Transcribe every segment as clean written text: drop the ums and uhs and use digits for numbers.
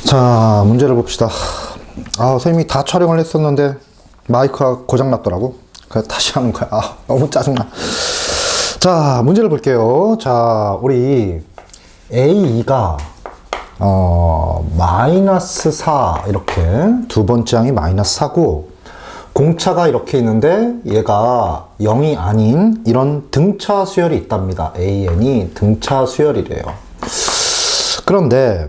자, 문제를 봅시다. 선생님이 다 촬영을 했었는데 마이크가 고장났더라고. 그래서 다시 하는 거야. 너무 짜증나. 자, 문제를 볼게요. 자, 우리 A2가 마이너스 4 이렇게 두 번째 항이 마이너스 4고 공차가 이렇게 있는데 얘가 0이 아닌 이런 등차 수열이 있답니다. AN이 등차 수열이래요. 그런데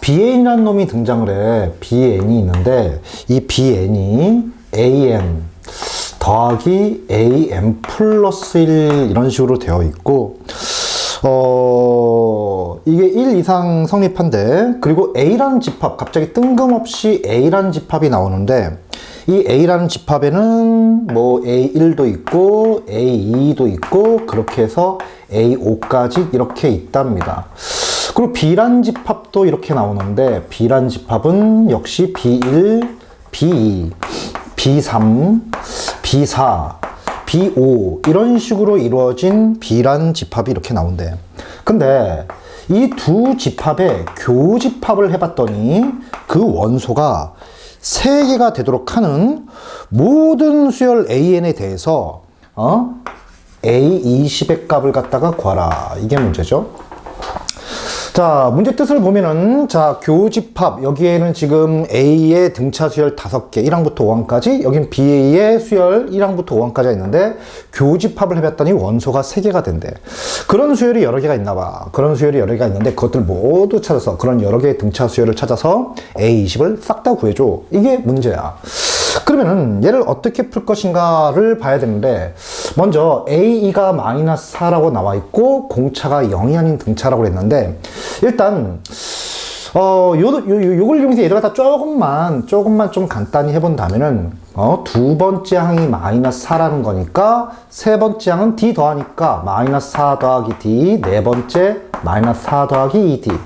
BN이라는 놈이 등장을 해. BN이 있는데 이 BN이 AN 더하기 AM 플러스 1 이런 식으로 되어 있고 이게 1 이상 성립한데, 그리고 A라는 집합, 갑자기 뜬금없이 A라는 집합이 나오는데 이 A라는 집합에는 뭐 A1도 있고 A2도 있고 그렇게 해서 A5까지 이렇게 있답니다. 그리고 B라는 집합도 이렇게 나오는데 B라는 집합은 역시 B1, B2, B3, B4, B5 이런 식으로 이루어진 B라는 집합이 이렇게 나온대. 근데 이 두 집합의 교집합을 해봤더니 그 원소가 3개가 되도록 하는 모든 수열 AN에 대해서 A20의 값을 갖다가 구하라. 이게 문제죠. 자, 문제 뜻을 보면은, 자, 교집합, 여기에는 지금 A의 등차 수열 5개, 1항부터 5항까지, 여긴 B의 수열 1항부터 5항까지 있는데, 교집합을 해봤더니 원소가 3개가 된대. 그런 수열이 여러 개가 있나 봐. 그런 수열이 여러 개가 있는데, 그것들 모두 찾아서, 그런 여러 개의 등차 수열을 찾아서 A20을 싹 다 구해줘. 이게 문제야. 그러면은 얘를 어떻게 풀 것인가를 봐야 되는데, 먼저 A2가 마이너스 4라고 나와 있고 공차가 0이 아닌 등차라고 했는데, 일단 요걸 이용해서 얘를 갖다 조금만 좀 간단히 해본다면은 두 번째 항이 마이너스 4라는 거니까 세 번째 항은 D 더하니까 마이너스 4 더하기 D, 네 번째 마이너스 4 더하기 2D,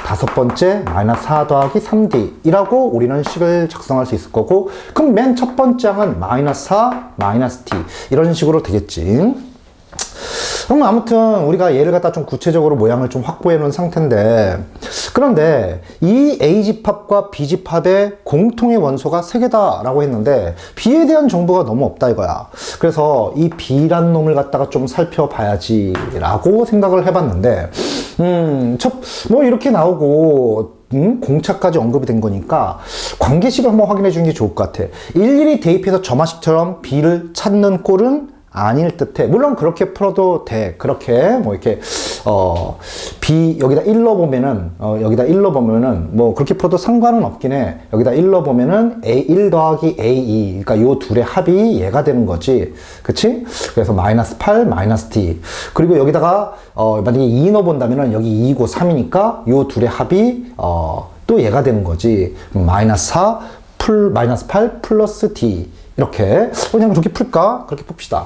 다섯 번째 마이너스 4 더하기 3D 이라고 우리는 식을 작성할 수 있을 거고, 그럼 맨 첫 번째 항은 마이너스 4 마이너스 D 이런 식으로 되겠지. 그럼 아무튼 우리가 얘를 갖다 좀 구체적으로 모양을 좀 확보해 놓은 상태인데, 그런데 이 A집합과 B집합의 공통의 원소가 3개다 라고 했는데 B에 대한 정보가 너무 없다 이거야. 그래서 이 B란 놈을 갖다가 좀 살펴봐야지 라고 생각을 해봤는데, 뭐 이렇게 나오고 공차까지 언급이 된 거니까 관계식을 한번 확인해 주는 게 좋을 것 같아. 일일이 대입해서 점화식처럼 B를 찾는 꼴은 아닐 듯해. 물론 그렇게 풀어도 돼. 그렇게 뭐 이렇게 B 여기다 1로 보면은 뭐 그렇게 풀어도 상관은 없긴 해. 여기다 1로 보면은 A1 더하기 A2, 그러니까 요 둘의 합이 얘가 되는 거지. 그치? 그래서 마이너스 8 마이너스 D. 그리고 여기다가 만약에 2 넣어 본다면은 여기 2고 3이니까 요 둘의 합이 또 얘가 되는 거지. 마이너스 8 플러스 D. 이렇게 그냥 그렇게 풀까? 그렇게 풉시다.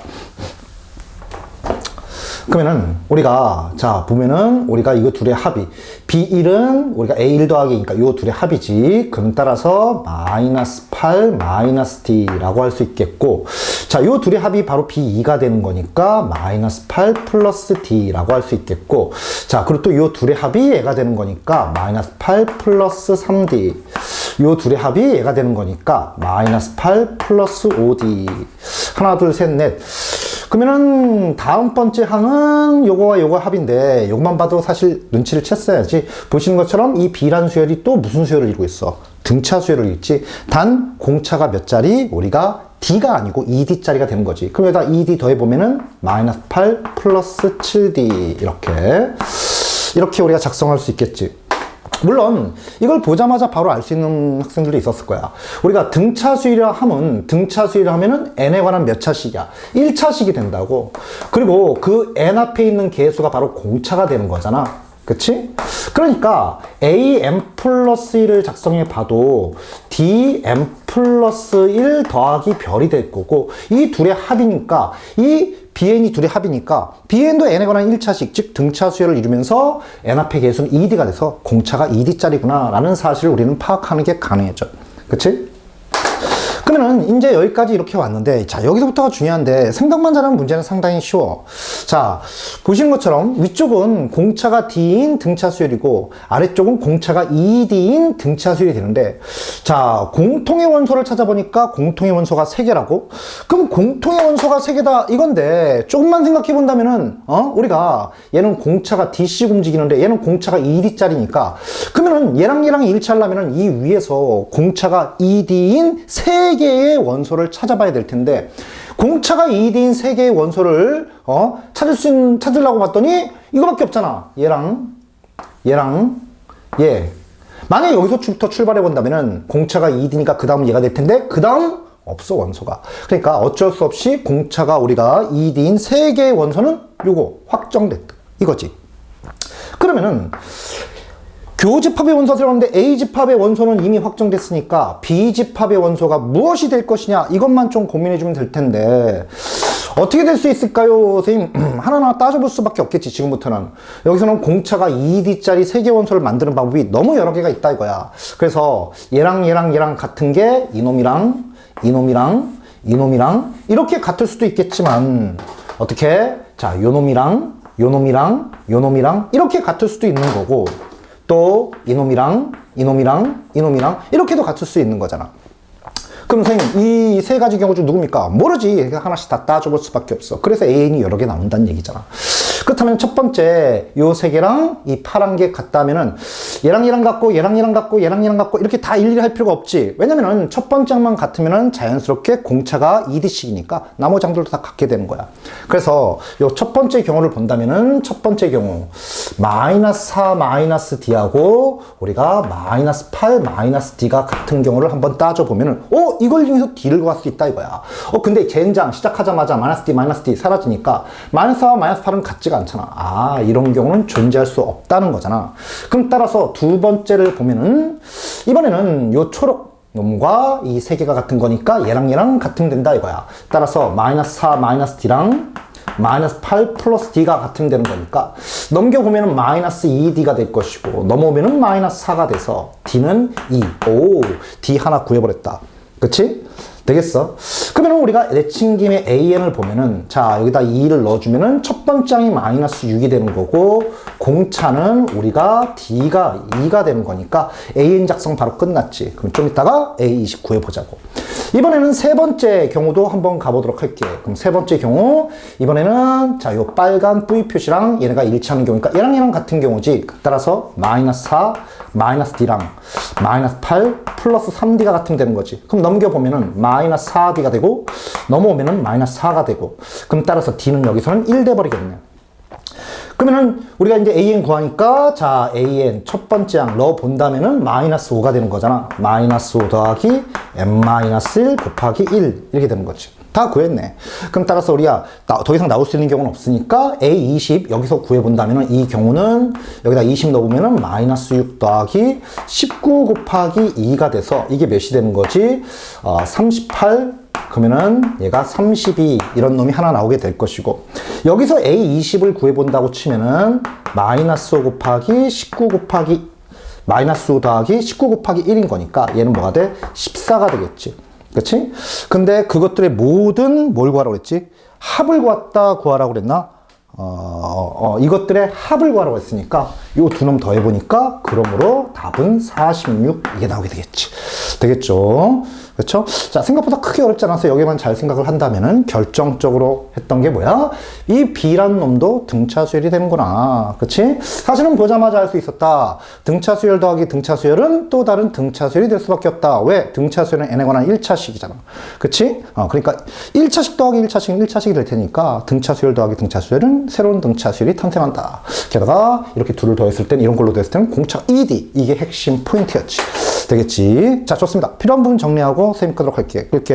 그러면은 우리가 자 보면은 우리가 이거 둘의 합이 B1은 우리가 A1 더하기니까 요 둘의 합이지. 그럼 따라서 마이너스 8 마이너스 D라고 할 수 있겠고, 자 요 둘의 합이 바로 B2가 되는 거니까 마이너스 8 플러스 D라고 할 수 있겠고, 자 그리고 또 요 둘의 합이 얘가 되는 거니까 마이너스 8 플러스 3D, 요 둘의 합이 얘가 되는 거니까 마이너스 8 플러스 5D. 하나 둘 셋 넷. 그러면은 다음 번째 항은 요거와 요거 합인데 요것만 봐도 사실 눈치를 챘어야지. 보시는 것처럼 이 B라는 수열이 또 무슨 수열을 이루고 있어? 등차 수열을 이루지. 단 공차가 몇 자리? 우리가 D가 아니고 2D짜리가 되는 거지. 그럼 여기다 2D 더해보면은 마이너스 8 플러스 7D 이렇게 우리가 작성할 수 있겠지. 물론 이걸 보자마자 바로 알 수 있는 학생들도 있었을 거야. 우리가 등차 수열이라 하면은 n에 관한 몇 차식이야? 1차식이 된다고. 그리고 그 n 앞에 있는 개수가 바로 공차가 되는 거잖아. 그치? 그러니까 AM 플러스 1을 작성해 봐도 DM 플러스 1 더하기 별이 될 거고, 이 둘의 합이니까 이 BN이 둘의 합이니까 BN도 n에 관한 1차식, 즉 등차 수열을 이루면서 n 앞의 개수는 2D가 돼서 공차가 2D짜리구나 라는 사실을 우리는 파악하는 게 가능해져. 그치? 그러면은 이제 여기까지 이렇게 왔는데, 자, 여기서부터가 중요한데 생각만 잘하면 문제는 상당히 쉬워. 자, 보시는 것처럼 위쪽은 공차가 D인 등차 수열이고 아래쪽은 공차가 2D인 등차 수열이 되는데, 자, 공통의 원소를 찾아보니까 공통의 원소가 3개라고? 그럼 공통의 원소가 3개다 이건데, 조금만 생각해 본다면은 우리가 얘는 공차가 D씩 움직이는데 얘는 공차가 2D짜리니까, 그러면은 얘랑 일치하려면은 이 위에서 공차가 2D인 3개의 원소를 찾아봐야 될 텐데, 공차가 2D인 3개의 원소를 찾으려고 봤더니 이거밖에 없잖아. 얘랑 얘. 만약에 여기서부터 출발해 본다면은 공차가 2D니까 그 다음은 얘가 될 텐데, 그 다음 없어, 원소가. 그러니까 어쩔 수 없이 공차가 우리가 2D인 3개의 원소는 요거 확정됐다 이거지. 그러면은 교집합의 원소가 들어갔는데 A집합의 원소는 이미 확정됐으니까 B집합의 원소가 무엇이 될 것이냐, 이것만 좀 고민해주면 될 텐데, 어떻게 될 수 있을까요, 선생님? 하나하나 따져볼 수밖에 없겠지, 지금부터는. 여기서는 공차가 2D짜리 3개 원소를 만드는 방법이 너무 여러 개가 있다 이거야. 그래서 얘랑 같은 게 이놈이랑 이렇게 같을 수도 있겠지만, 어떻게? 자, 요놈이랑 이렇게 같을 수도 있는 거고, 또 이놈이랑 이렇게도 같을 수 있는 거잖아. 그럼 선생님, 이 3가지 경우 중 누굽니까? 모르지. 하나씩 다 따져볼 수밖에 없어. 그래서 AN이 여러 개 나온다는 얘기잖아. 그렇다면 첫 번째 요 3개랑 이 파란 게 같다면은 얘랑 같고 이렇게 다 일일이 할 필요가 없지. 왜냐면은 첫 번째만 같으면은 자연스럽게 공차가 2D씩이니까 나머지 항들도 다 같게 되는 거야. 그래서 요 첫 번째 경우를 본다면은, 첫 번째 경우 -4 -D하고 우리가 -8 -D가 같은 경우를 한번 따져보면은, 이걸 중에서 D를 구할 수 있다 이거야. 근데 젠장 시작하자마자 -D 사라지니까 -4와 -8은 같지가 않잖아. 이런 경우는 존재할 수 없다는 거잖아. 그럼 따라서 두 번째를 보면은, 이번에는 요 초록 놈과 이 3개가 같은 거니까 얘랑 같으면 된다 이거야. 따라서 -4 -D랑 -8 + D가 같으면 되는 거니까, 넘겨보면은 -2D가 될 것이고, 넘어오면은 -4가 돼서 D는 2. D 하나 구해버렸다. 그치? 되겠어? 그러면 우리가 내친김에 AN을 보면은, 자, 여기다 2를 넣어주면은 첫 번째 항이 -6이 되는 거고, 공차는 우리가 D가 2가 되는 거니까 AN 작성 바로 끝났지. 그럼 좀 이따가 A20 구해보자고. 이번에는 세 번째 경우도 한번 가보도록 할게. 그럼 세 번째 경우, 이번에는 자, 요 빨간 뿌이 표시랑 얘네가 일치하는 경우니까 얘랑 같은 경우지. 따라서 -4 -D랑 -8 + 3D가 같으면 되는 거지. 그럼 넘겨보면은 -4D가 되고, 넘어오면은 -4가 되고, 그럼 따라서 D는 여기서는 1 돼버리겠네. 그러면은 우리가 이제 AN 구하니까, 자, AN 첫 번째 항 넣어 본다면은 -5가 되는 거잖아. -5 더하기 n-1 곱하기 1 이렇게 되는 거지. 다 구했네. 그럼 따라서 우리가 더 이상 나올 수 있는 경우는 없으니까 A20 여기서 구해본다면은, 이 경우는 여기다 20 넣어보면은 -6 더하기 19 곱하기 2가 돼서 이게 몇이 되는 거지? 38. 그러면은 얘가 32 이런 놈이 하나 나오게 될 것이고, 여기서 A20을 구해본다고 치면은 -5 곱하기 19 곱하기 -5 더하기 19 곱하기 1인 거니까 얘는 뭐가 돼? 14가 되겠지. 그치? 근데 그것들의 모든 뭘 구하라고 그랬지? 합을 구하라고 그랬나? 이것들의 합을 구하라고 했으니까 요 두 놈 더해보니까, 그러므로 답은 46 이게 나오게 되겠지. 되겠죠? 그렇죠? 자, 생각보다 크게 어렵지 않아서 여기만 잘 생각을 한다면은 결정적으로 했던 게 뭐야? 이 B라는 놈도 등차 수열이 되는구나. 그치? 사실은 보자마자 알 수 있었다. 등차 수열 더하기 등차 수열은 또 다른 등차 수열이 될 수밖에 없다. 왜? 등차 수열은 n에 관한 1차식이잖아. 그치? 그러니까 1차식 더하기 1차식이 될 테니까 등차 수열 더하기 등차 수열은 새로운 등차 수열이 탄생한다. 게다가 이렇게 둘을 더했을 땐, 이런 걸로 더했을 때는 공차가 2D. 이게 핵심 포인트였지. 되겠지? 자, 좋습니다. 필요한 부분 정리하고 선생님 끄도록 할게. 끌게.